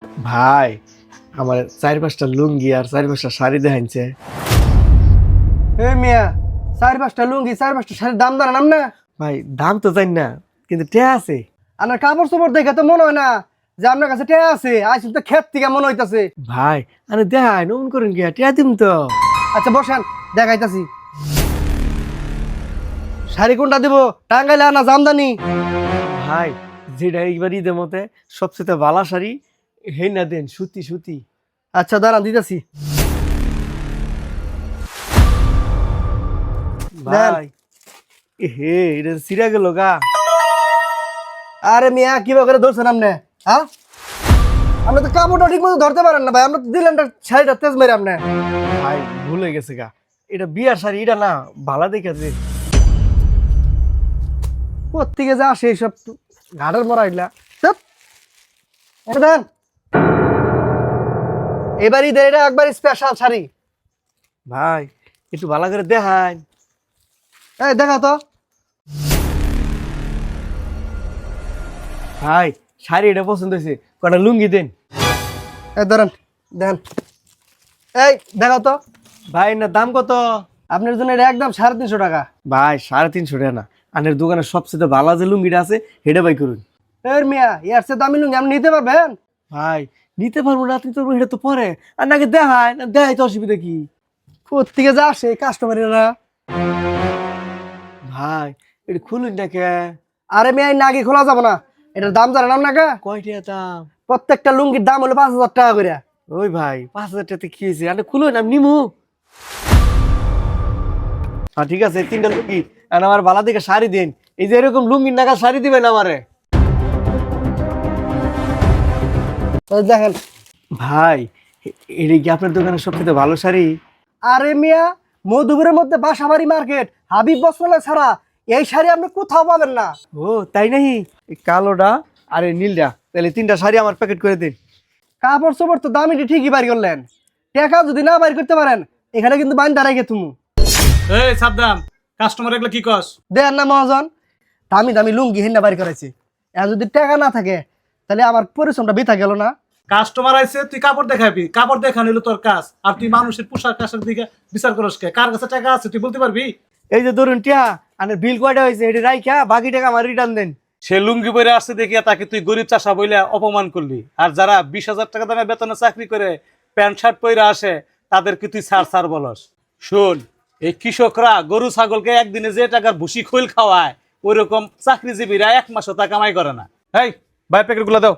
ভাই আমার 4-5টা লুঙ্গি আর 4-5টা শাড়ি দেখাইছে। এ মিয়া, 4-5টা লুঙ্গি 4-5টা শাড়ির দাম জানাম না। ভাই দাম তো জানি না, কিন্তু টেয়া আছে। আপনার কাপড় চোপড় দেখে তো মনে হয় না যে আপনার কাছে টেয়া আছে। আইসুন তো ক্ষেত থেকে মনে হইতাছে। ভাই আরে দেখাই নমন করেন কি টেয়া দিম তো। আচ্ছা বসেন, দেখাইতাছি। শাড়ি কোনটা দিব, টাঙ্গাইলে না জামদানি? ভাই যেটা এইবার ঈদের মতে সবচেয়ে ভালো শাড়ি হেই না দেন, সুতি সুতি। আচ্ছা দাঁড়ান দিতেছি। ভাই হে এটা সিরা গেল গা। আরে মিয়া কিভাবে করে ধরছেন আপনি? হ্যাঁ, আপনি তো কাপড়টা ঠিক মতো ধরতে পারেন না ভাই। আপনি তো দিলেন শাড়িটা তেজ মেরে আপনি। ভাই ভুলে গেছে গা, এটা বিয়ার শাড়ি, এটা না ভালো দেখেছে। কোথেকে যা আসে এইসব ঘাটের মরা এগুলা। চুপ। এটা দেন, এবার ঈদের এটা একবার স্পেশাল শাড়ি। ভাই একটু ভালো করে দেখান। এই দেখা তো। ভাই শাড়ি এটা পছন্দ হয়েছে, কটা লুঙ্গি দেন। এই ধরেন, দেন। এই দেখা তো। ভাই না দাম কত? আপনার জন্য এটা একদম 350 টাকা। ভাই 350 টাকা না, আনের দোকানে সবচেয়ে ভালো যে লুঙ্গিটা আছে সেটা বাই করুন। এর মিয়া ইয়ার চেয়ে দামি লুঙ্গি আপনি নিতে পারবেন? ভাই নিতে পারবো না, আপনি তো এটা তো পরে আর নাকি দেখায় না, দেখাই তো অসুবিধা কি? কোথেকে যা আসে কাস্টমারেরা। ভাই এটা খুলুন না কে? আরে মিয়া এই নাকি খোলা যাব না। এটার দাম জানেন আপনাকে? কয়টা দাম? প্রত্যেকটা লুঙ্গির দাম হলো 5000 টাকা করে। ওই ভাই 5000 টাকাতে কি হয়েছে, আপনি খুলুন আমি নিমু। হ্যাঁ ঠিক আছে, 3টা লুঙ্গি আর আমার ভালো দিকে শাড়ি দিন। এই যে এরকম লুঙ্গির নাকা শাড়ি দিবেন আমারে। এই দেখেন। ভাই এটা কি আপনার দোকানের সবচেয়ে ভালো শাড়ি? আরে মিয়া, মধুপুরের মধ্যে বাসাবাড়ি মার্কেট, হাবিব বস্ত্রালয় ছাড়া এই শাড়ি আপনি কোথাও পাবেন না। ও তাই নাকি? এই কালোটা আর এই নীলটা, তাহলে 3টা শাড়ি আমার প্যাকেট করে দিন। কাপড় চোপড় তো দামিটি ঠিকই বাইর করলেন, টাকা যদি না বাইর করতে পারেন এখানে কিন্তু বাইন দাঁড়াই গে তুমি। এই সাবধান, কাস্টমার এগুলো কি কস? দেন না মহাজন, দামি দামি লুঙ্গি হিন্না বাইর করেছি। আর যদি টাকা না থাকে তাহলে আমার পরিশ্রমটা বৃথা গেল না। কাস্টমার আইছে, তুই কাপড় দেখাবি, কাপড় দেখানো হলো তোর কাজ। আর তুই মানুষের পোশাক আশাক দিকে বিচার করস কে? কার কাছে টাকা আছে তুই বলতে পারবি? এই যে ধরুন টিয়া আনের বিল কয়টা হয়েছে এটি রাইখা বাকি টাকা আমার রিটার্ন দেন। সে লুঙ্গি পরে আসছে দেখিয়া তাকে তুই গরিব চাষা বইলে অপমান করলি। আর যারা 20,000 টাকা দামে বেতনে চাকরি করে প্যান্ট শার্ট পরে আসে তাদেরকে তুই ছাড় ছাড় বলস। শোন, এই কৃষকরা গরু ছাগলকে একদিনে যে টাকার ভুসি খৈল খাওয়ায় ওই রকম চাকরিজীবীরা 1 মাসও তা কামাই করে না। এই ভাই প্যাকেট গুলো দাও।